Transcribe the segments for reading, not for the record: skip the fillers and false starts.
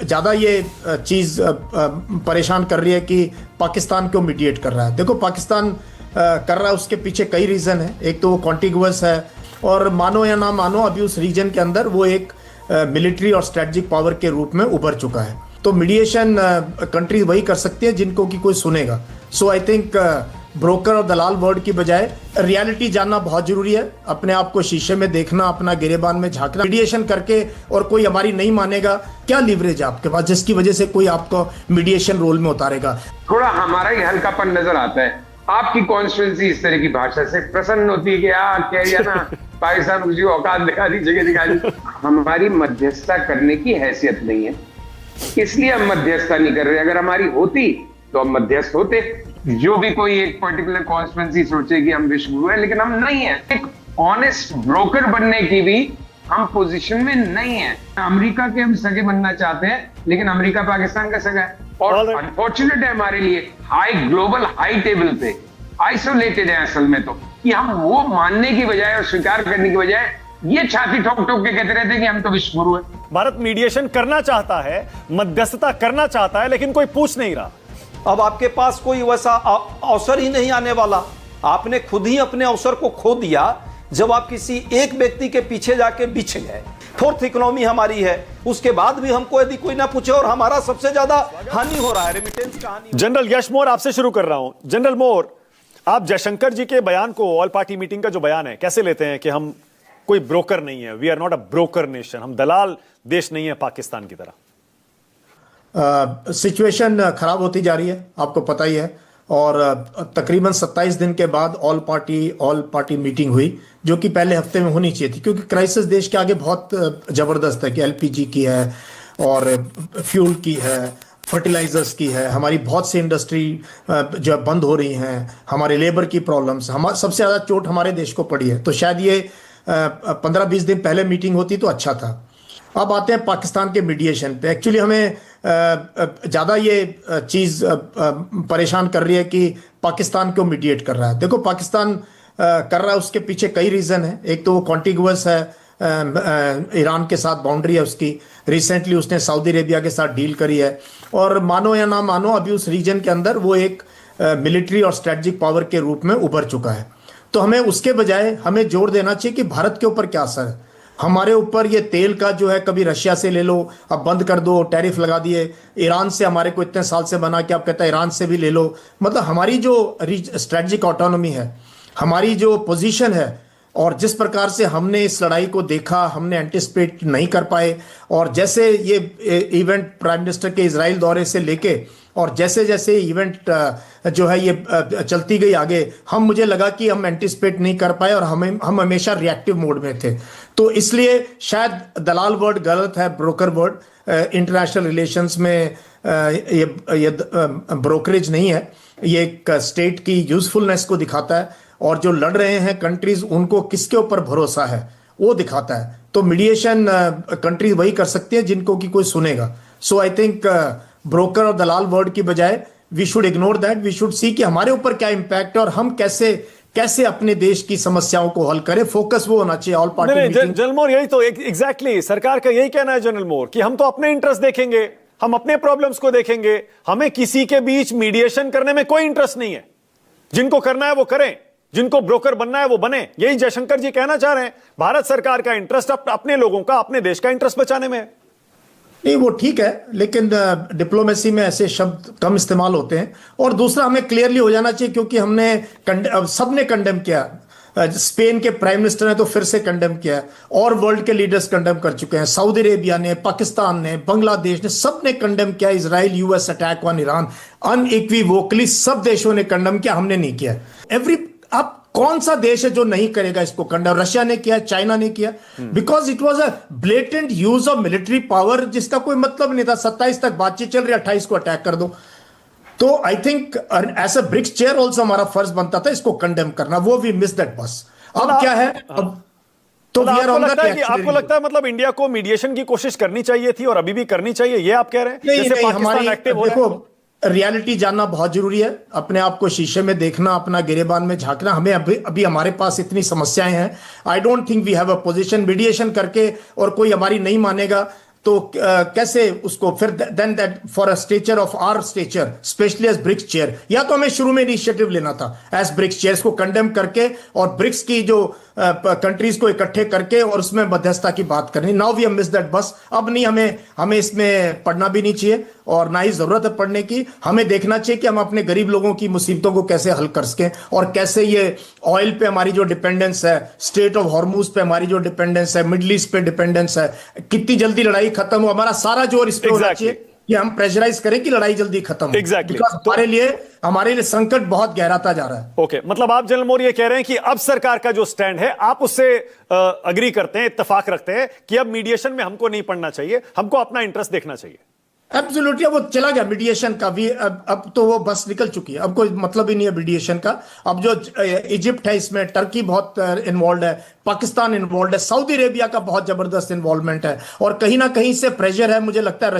ज़्यादा ये चीज़ परेशान कर रही है कि पाकिस्तान क्यों मीडिएट कर रहा है। देखो, पाकिस्तान कर रहा है, उसके पीछे कई रीज़न है। एक तो वो कॉन्टिगुअस है, और मानो या ना मानो अभी उस रीजन के अंदर वो एक मिलिट्री और स्ट्रेटजिक पावर के रूप में उभर चुका है। तो मीडिएशन कंट्रीज वही कर सकती है जिनको कि कोई सुनेगा। सो आई थिंक ब्रोकर और दलाल वर्ड की बजाय रियलिटी जानना बहुत जरूरी है। अपने आप को शीशे में देखना, अपना गिरेबान में झांकना, मीडिएशन करके और कोई हमारी नहीं मानेगा, क्या लीवरेज है आपके पास जिसकी वजह से कोई आपको मीडिएशन रोल में उतारेगा? थोड़ा हमारा ही हल्कापन नजर आता है। आपकी कॉन्स्टिट्यूंसी इस तरह की भाषा से प्रसन्न होती है कि यार कह दिया ना, पाकिस्तान को जो औकात दिखा दी, जगह दिखा दी। हमारी मध्यस्थता करने की हैसियत नहीं है, इसलिए हम मध्यस्थता नहीं कर रहे। अगर हमारी होती तो हम मध्यस्थ होते। जो भी कोई एक पर्टिकुलर कॉन्स्टिट्यूंसी सोचे कि हम विश्वगुरु है, लेकिन हम नहीं है। एक ऑनेस्ट ब्रोकर बनने की भी हम पोजीशन में नहीं है। अमेरिका के हम सगे बनना चाहते हैं, लेकिन अमेरिका पाकिस्तान का सगा है। और अनफॉर्चुनेट है हमारे लिए, हाई ग्लोबल हाई टेबल पे आइसोलेटेड है असल में, तो कि हम वो मानने की बजाय और स्वीकार करने की बजाय ये छाती ठोक ठोक के कहते रहते हैं कि हम तो विश्वगुरु है। भारत मीडिएशन करना चाहता है, मध्यस्थता करना चाहता है, लेकिन कोई पूछ नहीं रहा। अब आपके पास कोई वैसा अवसर ही नहीं आने वाला। आपने खुद ही अपने अवसर को खो दिया जब आप किसी एक व्यक्ति के पीछे जाके बिछ गए। फोर्थ इकोनॉमी हमारी है, उसके बाद भी हमको यदि कोई ना पूछे, और हमारा सबसे ज्यादा हानि हो रहा है, रेमिटेंस का हानि। जनरल यश मोर, आपसे शुरू कर रहा हूं। जनरल मोर, आप जयशंकर जी के बयान को, ऑल पार्टी मीटिंग का जो बयान है, कैसे लेते हैं कि हम कोई ब्रोकर नहीं है, we are not a broker nation, हम दलाल देश नहीं है पाकिस्तान की तरह? सिचुएशन खराब होती जा रही है, आपको पता ही है। और तकरीबन 27 दिन के बाद ऑल पार्टी मीटिंग हुई, जो कि पहले हफ्ते में होनी चाहिए थी, क्योंकि क्राइसिस देश के आगे बहुत ज़बरदस्त है कि एलपीजी की है और फ्यूल की है, फर्टिलाइजर्स की है, हमारी बहुत सी इंडस्ट्री जो बंद हो रही हैं, हमारे लेबर की प्रॉब्लम्स, सबसे ज़्यादा चोट हमारे देश को पड़ी है। तो शायद ये 15-20 दिन पहले मीटिंग होती तो अच्छा था। अब आते हैं पाकिस्तान के मीडिएशन पे। एक्चुअली हमें ज़्यादा ये चीज़ परेशान कर रही है कि पाकिस्तान क्यों मीडिएट कर रहा है। देखो, पाकिस्तान कर रहा है, उसके पीछे कई रीज़न है। एक तो वो कॉन्टिगुअस है, ईरान के साथ बाउंड्री है उसकी, रिसेंटली उसने सऊदी अरेबिया के साथ डील करी है, और मानो या ना मानो अभी उस रीजन के अंदर वो एक मिलिट्री और स्ट्रेटजिक पावर के रूप में उभर चुका है। तो हमें उसके बजाय हमें जोर देना चाहिए कि भारत के ऊपर क्या असर है। हमारे ऊपर ये तेल का जो है, कभी रशिया से ले लो, अब बंद कर दो, टैरिफ लगा दिए। ईरान से हमारे को इतने साल से बना कि आप कहता है ईरान से भी ले लो। मतलब हमारी जो स्ट्रेटजिक ऑटोनॉमी है, हमारी जो पोजीशन है, और जिस प्रकार से हमने इस लड़ाई को देखा, हमने एंटिसिपेट नहीं कर पाए। और जैसे ये इवेंट प्राइम मिनिस्टर के इजराइल दौरे से लेके, और जैसे जैसे इवेंट जो है ये चलती गई आगे, मुझे लगा कि हम एंटिसिपेट नहीं कर पाए, और हम हमेशा रिएक्टिव मोड में थे। तो इसलिए शायद दलाल वर्ड गलत है, ब्रोकर वर्ड। इंटरनेशनल रिलेशंस में ये ब्रोकरेज नहीं है, ये एक स्टेट की यूजफुलनेस को दिखाता है, और जो लड़ रहे हैं कंट्रीज, उनको किसके ऊपर भरोसा है वो दिखाता है। तो मीडिएशन कंट्रीज वही कर सकती है जिनको कि कोई सुनेगा। सो आई थिंक ब्रोकर और दलाल वर्ड की बजाय we should ignore that, we should see कि हमारे ऊपर क्या इंपैक्ट है और हम कैसे अपने देश की समस्याओं को हल करें। फोकस वो होना चाहिए ऑल पार्टी मीटिंग। जनरल मोर, यही तो एग्जैक्टली सरकार का यही कहना है जनरल मोर, कि हम तो अपने इंटरेस्ट देखेंगे, हम अपने प्रॉब्लम्स को देखेंगे, हमें किसी के बीच मीडिएशन करने में कोई इंटरेस्ट नहीं है। जिनको करना है वो करें, जिनको ब्रोकर बनना है वो बने। यही जयशंकर जी कहना चाह रहे हैं। भारत सरकार का इंटरेस्ट अपने लोगों का, अपने देश का इंटरेस्ट बचाने में है। नहीं, वो ठीक है, लेकिन डिप्लोमेसी में ऐसे शब्द कम इस्तेमाल होते हैं। और दूसरा, हमें क्लियरली हो जाना चाहिए, क्योंकि सबने कंडेम किया। स्पेन के प्राइम मिनिस्टर ने तो फिर से कंडेम किया है, और वर्ल्ड के लीडर्स कंडेम कर चुके हैं। सऊदी अरेबिया ने, पाकिस्तान ने, बांग्लादेश ने, सबने कंडेम किया Israel US attack on Iran. Unequivocally सब देशों ने कंडेम किया, हमने नहीं किया। आप कौन सा देश है जो नहीं करेगा इसको कंडेम? रशिया ने किया, चाइना ने किया, because it was a blatant use of military power, जिसका कोई मतलब नहीं था। 27 तक बातचीत चल रही, 28 को अटैक कर दो। तो I think as a BRICS chair also हमारा फर्ज बनता था इसको कंडेम करना, वो वी मिस दैट बस। अब क्या है, अब तो आपको लगता है मतलब इंडिया को मीडिएशन की कोशिश करनी चाहिए थी और अभी भी करनी चाहिए, ये आप कह रहे हैं? नहीं, हमारी देखो, रियलिटी जानना बहुत जरूरी है। अपने आप को शीशे में देखना, अपना गिरेबान में झांकना। हमें अभी हमारे पास इतनी समस्याएं हैं। I don't think we have a position. Mediation करके और कोई हमारी नहीं मानेगा, तो कैसे उसको फिर then that for a stature of our stature especially as BRICS chair, या तो हमें शुरू में इनिशिएटिव लेना था एज ब्रिक्स चेयर को कंडेम करके और ब्रिक्स की जो कंट्रीज को इकट्ठे करके और उसमें मध्यस्थता की बात करनी। Now we have miss that bus. अब नहीं, हमें इसमें पढ़ना भी नहीं चाहिए और ना ही जरूरत है पढ़ने की। हमें देखना चाहिए कि हम अपने गरीब लोगों की मुसीबतों को कैसे हल कर सकें और कैसे ये ऑयल पे हमारी जो डिपेंडेंस है, स्टेट ऑफ हॉर्मूज पे हमारी जो डिपेंडेंस है, मिडिल ईस्ट पे डिपेंडेंस है, कितनी जल्दी लड़ाई खत्म हो। हमारा सारा जोर इस पे होना चाहिए कि हम प्रेशराइज करें कि लड़ाई जल्दी खत्म हो। Exactly. हमारे लिए संकट बहुत गहराता जा रहा है। ओके, मतलब आप जनरल मोर ये कह रहे हैं कि अब सरकार का जो स्टैंड है आप उससे अग्री करते हैं, इत्तेफाक रखते हैं कि अब मीडिएशन में हमको नहीं पढ़ना चाहिए, हमको अपना इंटरेस्ट देखना चाहिए। एब्सोल्युटली, वो चला गया मीडिएशन का भी। अब तो वो बस निकल चुकी है, अब कोई मतलब ही नहीं है मीडिएशन का। अब जो इजिप्ट है इसमें, टर्की बहुत इन्वॉल्व है, पाकिस्तान इन्वॉल्व है, सऊदी अरेबिया का बहुत जबरदस्त इन्वॉल्वमेंट है और कहीं ना कहीं से प्रेशर है। मुझे लगता है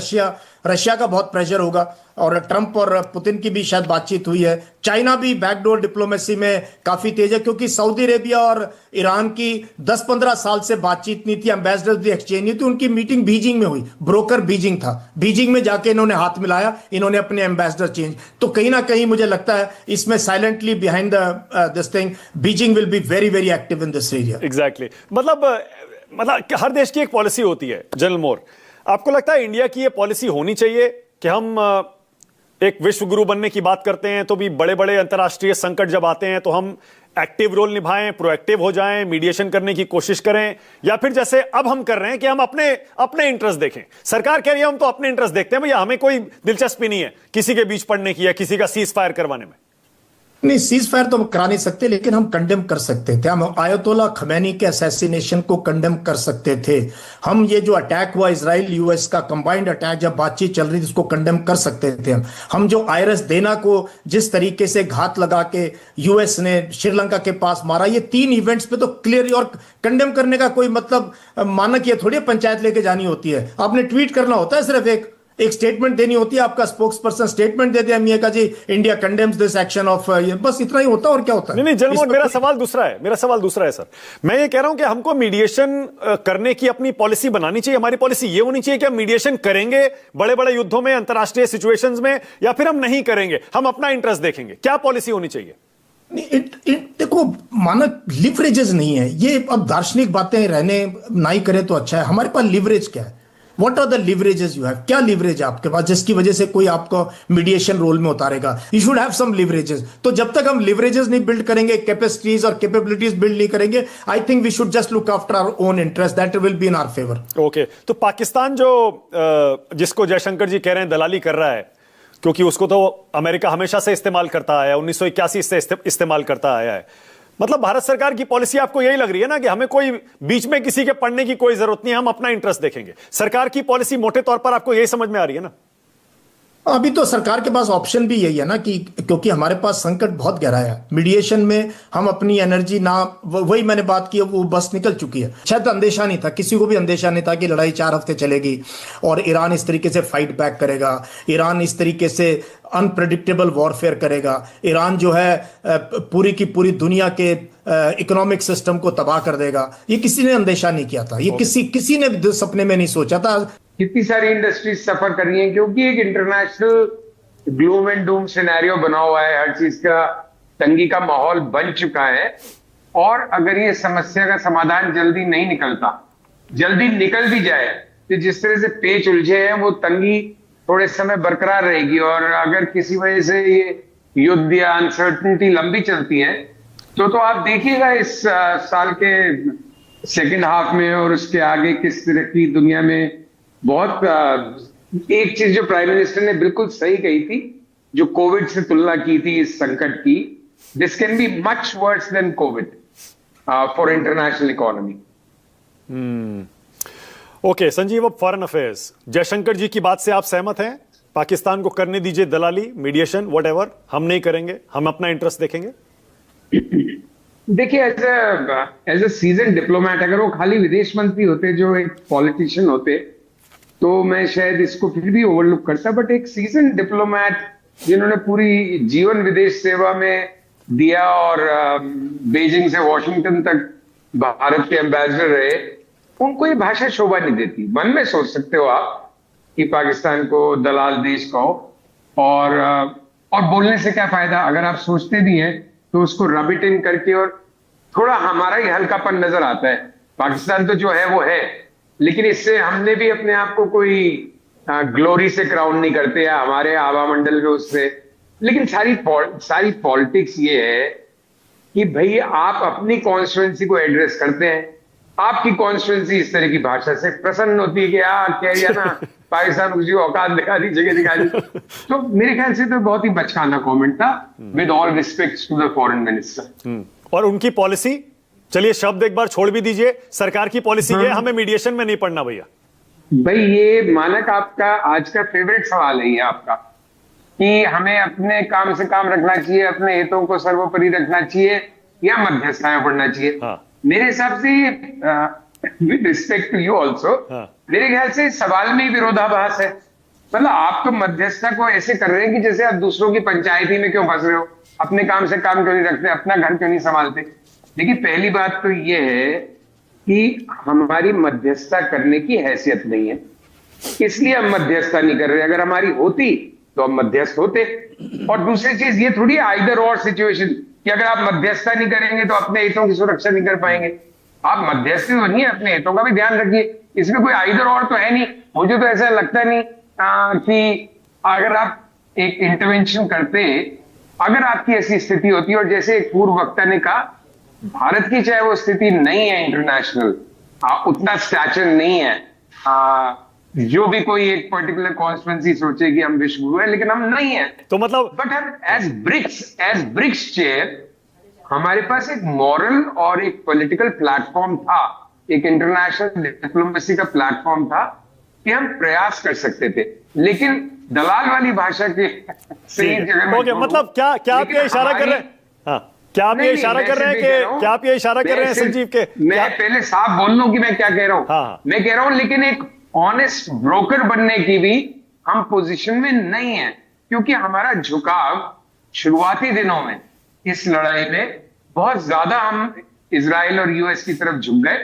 रशिया का बहुत प्रेशर होगा और ट्रंप और पुतिन की भी शायद बातचीत हुई है। चाइना भी बैकडोर डिप्लोमेसी में काफी तेज है क्योंकि सऊदी अरेबिया और ईरान की 10-15 साल से बातचीत नहीं थी, एम्बेसडर भी एक्सचेंज नहीं थी। उनकी मीटिंग बीजिंग में हुई, ब्रोकर बीजिंग था, बीजिंग में जाके इन्होंने हाथ मिलाया, इन्होंने अपने एम्बेसडर चेंज। तो कहीं ना कहीं मुझे लगता है इसमें silently behind this thing Beijing will be very very active in this area. Exactly, मतलब हर देश की एक पॉलिसी होती है। जनरल मोर, आपको लगता है इंडिया की ये पॉलिसी होनी चाहिए कि हम एक विश्व गुरु बनने की बात करते हैं तो भी बड़े बड़े अंतर्राष्ट्रीय संकट जब आते हैं तो हम एक्टिव रोल निभाएं, प्रोएक्टिव हो जाएं, मीडिएशन करने की कोशिश करें, या फिर जैसे अब हम कर रहे हैं कि हम अपने इंटरेस्ट देखें? सरकार कह रही है हम तो अपने इंटरेस्ट देखते हैं, भैया हमें कोई दिलचस्पी नहीं है किसी के बीच पड़ने की या किसी का सीज फायर करवाने में। नहीं, सीज फायर तो हम करा नहीं सकते, लेकिन हम कंडेम कर सकते थे। हम आयतोल्ला खमैनी के असैसिनेशन को कंडेम कर सकते थे। हम ये जो अटैक हुआ इजराइल यूएस का कंबाइंड अटैक, जब बातचीत चल रही थी, उसको कंडेम कर सकते थे। हम जो आयरस देना को जिस तरीके से घात लगा के यूएस ने श्रीलंका के पास मारा, ये 3 इवेंट्स पे तो क्लियर। और कंडेम करने का कोई मतलब मानक ये थोड़ी पंचायत लेके जानी होती है, आपने ट्वीट करना होता है, सिर्फ एक स्टेटमेंट देनी होती है, आपका स्पोक्स पर्सन स्टेटमेंट दे दिया, मियां का जी India condemns this action of, बस इतना ही होता है। और क्या होता है? नहीं जनरल, मेरा सवाल दूसरा है सर। मैं ये कह रहा हूं कि हमको मीडिएशन करने की अपनी पॉलिसी बनानी चाहिए। हमारी पॉलिसी ये होनी चाहिए कि हम मीडिएशन करेंगे बड़े बड़े युद्धों में, अंतरराष्ट्रीय सिचुएशंस में, या फिर हम नहीं करेंगे, हम अपना इंटरेस्ट देखेंगे। क्या पॉलिसी होनी चाहिए? देखो, मानक लिवरेजेस नहीं है ये। अब दार्शनिक बातें रहने ना ही करें तो अच्छा है। हमारे पास लिवरेज क्या है? What are the leverages you have? क्या लीवरेज है आपके पास जिसकी वजह से कोई आपको मीडिएशन रोल में उतारेगा? You should have some leverages. तो जब तक हम लिवरेजेस नहीं बिल्ड करेंगे, कैपेसिटीज और कैपेबिलिटीज बिल्ड नहीं करेंगे, I think we should just look after our own interest, that will be in our favour. Okay, तो पाकिस्तान जो जिसको जयशंकर जी कह रहे हैं दलाली कर रहा है, क्योंकि उसको तो अमेरिका हमेशा से इस्तेमाल करता आया है, 1981 से इस्तेमाल करता आया है। मतलब भारत सरकार की पॉलिसी आपको यही लग रही है ना कि हमें कोई बीच में किसी के पड़ने की कोई जरूरत नहीं है, हम अपना इंटरेस्ट देखेंगे। सरकार की पॉलिसी मोटे तौर पर आपको यही समझ में आ रही है ना? अभी तो सरकार के पास ऑप्शन भी यही है ना कि क्योंकि हमारे पास संकट बहुत गहरा है, मीडिएशन में हम अपनी एनर्जी ना, वही मैंने बात की, वो बस निकल चुकी है। शायद अंदेशा नहीं था, किसी को भी अंदेशा नहीं था कि लड़ाई 4 हफ्ते चलेगी और ईरान इस तरीके से फाइट बैक करेगा, ईरान इस तरीके से अनप्रेडिक्टेबल वॉरफेयर करेगा, ईरान जो है पूरी की पूरी दुनिया के इकोनॉमिक सिस्टम को तबाह कर देगा। ये किसी ने अंदेशा नहीं किया था, ये किसी ने सपने में नहीं सोचा था। कितनी सारी इंडस्ट्रीज सफर कर रही हैं क्योंकि एक international gloom and Doom scenario बना हुआ है, हर चीज का तंगी का माहौल बन चुका है। और अगर ये समस्या का समाधान जल्दी नहीं निकलता, जल्दी निकल भी जाए तो जिस तरह से पेच उलझे हैं वो तंगी थोड़े समय बरकरार रहेगी। और अगर किसी वजह से ये युद्ध या अनसर्टनिटी लंबी चलती है तो आप देखिएगा इस साल के सेकेंड हाफ में और उसके आगे किस तरह की दुनिया में बहुत एक चीज जो प्राइम मिनिस्टर ने बिल्कुल सही कही थी, जो कोविड से तुलना की थी इस संकट की, this can be much worse than Covid for international economy. Okay Sanjeev, अब फॉरेन अफेयर्स, जयशंकर जी की बात से आप सहमत हैं? पाकिस्तान को करने दीजिए दलाली, मीडिएशन, व्हाटएवर, हम नहीं करेंगे, हम अपना इंटरेस्ट देखेंगे। देखिए, एज अ सीजन डिप्लोमेट, अगर वो खाली विदेश मंत्री होते जो एक पॉलिटिशियन होते तो मैं शायद इसको फिर भी ओवरलुक करता, बट एक सीजन डिप्लोमेट जिन्होंने पूरी जीवन विदेश सेवा में दिया और बीजिंग से वॉशिंगटन तक भारत के एम्बेसडर रहे, उनको ये भाषा शोभा नहीं देती। मन में सोच सकते हो आप कि पाकिस्तान को दलाल देश कहो, और बोलने से क्या फायदा। अगर आप सोचते भी हैं तो उसको रब इट इन करके, और थोड़ा हमारा ही हल्कापन नजर आता है। पाकिस्तान तो जो है वो है, लेकिन इससे हमने भी अपने आप को कोई ग्लोरी से क्राउन नहीं करते, या हमारे आवा मंडल में उससे। लेकिन सारी पॉलिटिक्स ये है कि भाई आप अपनी कॉन्स्टिट्यूएंसी को एड्रेस करते हैं, आपकी कॉन्स्टिट्यूएंसी इस तरह की भाषा से प्रसन्न होती है कि यार कह दिया ना पाकिस्तान को जो औकात दिखा दी, जगह दिखा दी। तो मेरे ख्याल से तो बहुत ही बचकाना कमेंट था, with all respect to the foreign minister. और उनकी पॉलिसी, चलिए शब्द एक बार छोड़ भी दीजिए, सरकार की पॉलिसी ये हमें मीडिएशन में नहीं पढ़ना भैया। भाई ये मानक आपका आज का फेवरेट सवाल है ये आपका, कि हमें अपने काम से काम रखना चाहिए, अपने हितों को सर्वोपरि रखना चाहिए, या मध्यस्थता में पढ़ना चाहिए। हाँ। मेरे हिसाब से with respect to you also, मेरे ख्याल से सवाल में ही विरोधाभास है। मतलब आप तो मध्यस्थता को ऐसे कर रहे हैं कि जैसे आप दूसरों की पंचायती में क्यों फंस रहे हो, अपने काम से काम क्यों नहीं रखते, अपना घर क्यों नहीं संभालते। देखिए पहली बात तो ये है कि हमारी मध्यस्थता करने की हैसियत नहीं है, इसलिए हम मध्यस्थता नहीं कर रहे। अगर हमारी होती तो हम मध्यस्थ होते। और दूसरी चीज ये थोड़ी आइदर और सिचुएशन कि अगर आप मध्यस्थता नहीं करेंगे तो अपने हितों की सुरक्षा नहीं कर पाएंगे। आप मध्यस्थी बनिए, अपने हितों का भी ध्यान रखिए, इसमें कोई आइदर और तो है नहीं। मुझे तो ऐसा लगता नहीं कि अगर आप एक इंटरवेंशन करते, अगर आपकी ऐसी स्थिति होती, और जैसे एक पूर्व वक्ता ने कहा, भारत की चाहे वो स्थिति नहीं है इंटरनेशनल, उतना स्टैचर नहीं है, जो भी कोई एक पर्टिकुलर कॉन्स्टिट्यूएंसी सोचे कि हम विश्व गुरु है, लेकिन हम नहीं है। तो मतलब बट हम एज ब्रिक्स चेयर हमारे पास एक मॉरल और एक पॉलिटिकल प्लेटफॉर्म था, एक इंटरनेशनल डिप्लोमेसी का प्लेटफॉर्म था कि हम प्रयास कर सकते थे। लेकिन दलाल वाली भाषा के ओके, मतलब क्या आप ये इशारा कर रहे हैं? हाँ, क्या आप ये इशारा कर रहे हैं कि क्या आप ये इशारा कर रहे हैं संजीव के? मैं पहले साफ बोल लूं कि मैं क्या कह रहा हूं। हाँ। मैं कह रहा हूं लेकिन एक ऑनेस्ट ब्रोकर बनने की भी हम पोजीशन में नहीं है, क्योंकि हमारा झुकाव शुरुआती दिनों में इस लड़ाई में बहुत ज्यादा हम इजराइल और यूएस की तरफ झुक गए,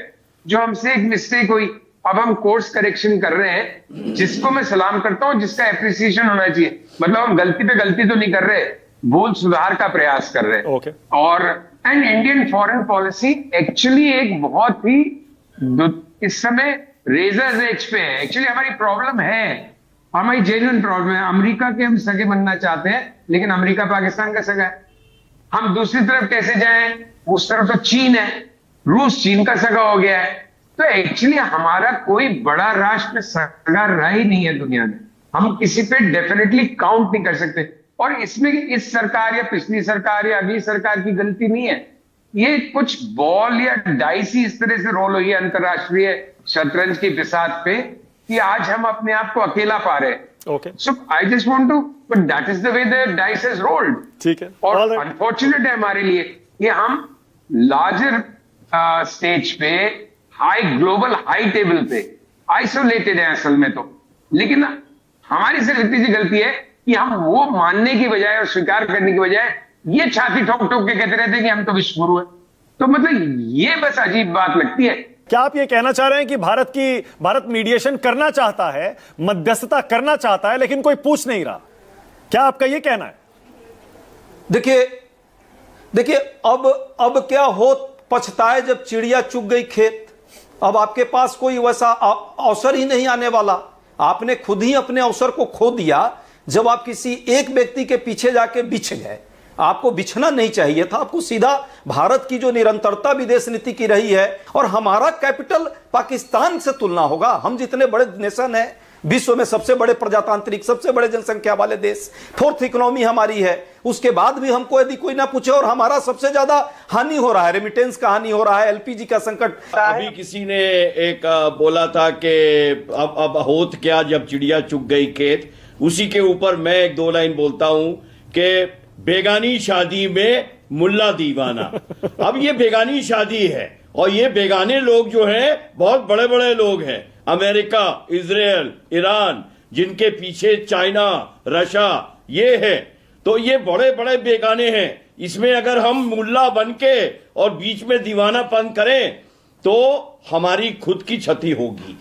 जो हमसे एक मिस्टेक हुई। अब हम कोर्स करेक्शन कर रहे हैं, जिसको मैं सलाम करता हूं, जिसका एप्रिसिएशन होना चाहिए। मतलब हम गलती पे गलती तो नहीं कर रहे, भूल सुधार का प्रयास कर रहे हैं। Okay. और and Indian foreign policy actually एक बहुत ही इस समय रेजर्स एज पे है। एक्चुअली हमारी प्रॉब्लम है, हमारी जेन्युइन प्रॉब्लम है। अमेरिका के हम सगे बनना चाहते हैं, लेकिन अमेरिका पाकिस्तान का सगा है। हम दूसरी तरफ कैसे जाएं? उस तरफ तो चीन है, रूस चीन का सगा हो गया है। तो एक्चुअली हमारा कोई बड़ा राष्ट्र सगा रहा ही नहीं है दुनिया में। हम किसी पे डेफिनेटली काउंट नहीं कर सकते। और इसमें इस सरकार या पिछली सरकार या अगली सरकार की गलती नहीं है। ये कुछ बॉल या डाइसी इस तरह से रोल हुई है अंतरराष्ट्रीय शतरंज की बिसात पे, कि आज हम अपने आप को अकेला पा रहे हैं। Okay. So I just want to, but that is the way the dice has rolled. ठीक है। और अनफॉर्चुनेट है हमारे लिए कि हम लार्जर स्टेज पे, ग्लोबल हाई टेबल पे आइसोलेटेड है असल में तो। लेकिन हमारी सिर्फ इतनी सी गलती है कि हम वो मानने की बजाय और स्वीकार करने की बजाय ये छाती ठोक ठोक के कहते रहते हैं कि हम तो विश्व गुरु है। तो मतलब ये बस अजीब बात लगती है। क्या आप ये कहना चाह रहे हैं कि भारत मीडिएशन करना चाहता है, मध्यस्थता करना चाहता है, लेकिन कोई पूछ नहीं रहा? क्या आपका ये कहना है? देखिए अब क्या हो, पछताए जब चिड़िया चुग गई खेत। अब आपके पास कोई वैसा अवसर ही नहीं आने वाला। आपने खुद ही अपने अवसर को खो दिया जब आप किसी एक व्यक्ति के पीछे जाके बिछ गए। आपको बिछना नहीं चाहिए था, आपको सीधा भारत की जो निरंतरता विदेश नीति की रही है, और हमारा कैपिटल पाकिस्तान से तुलना होगा। हम जितने बड़े नेशन हैं, विश्व में सबसे बड़े प्रजातांत्रिक, सबसे बड़े जनसंख्या वाले देश, 4th इकोनॉमी हमारी है। उसके बाद भी हमको यदि कोई ना पूछे और हमारा सबसे ज्यादा हानि हो रहा है, रेमिटेंस का हानि हो रहा है, एलपीजी का संकट। अभी किसी ने एक बोला था कि अब होत क्या जब चिड़िया चुग गई खेत। उसी के ऊपर मैं एक दो लाइन बोलता हूं कि बेगानी शादी में मुल्ला दीवाना। अब ये बेगानी शादी है, और ये बेगाने लोग जो हैं बहुत बड़े बड़े लोग हैं, अमेरिका, इजराइल, ईरान, जिनके पीछे चाइना, रशिया ये है। तो ये बड़े बड़े बेगाने हैं। इसमें अगर हम मुल्ला बन के और बीच में दीवानापन करें तो हमारी खुद की क्षति होगी।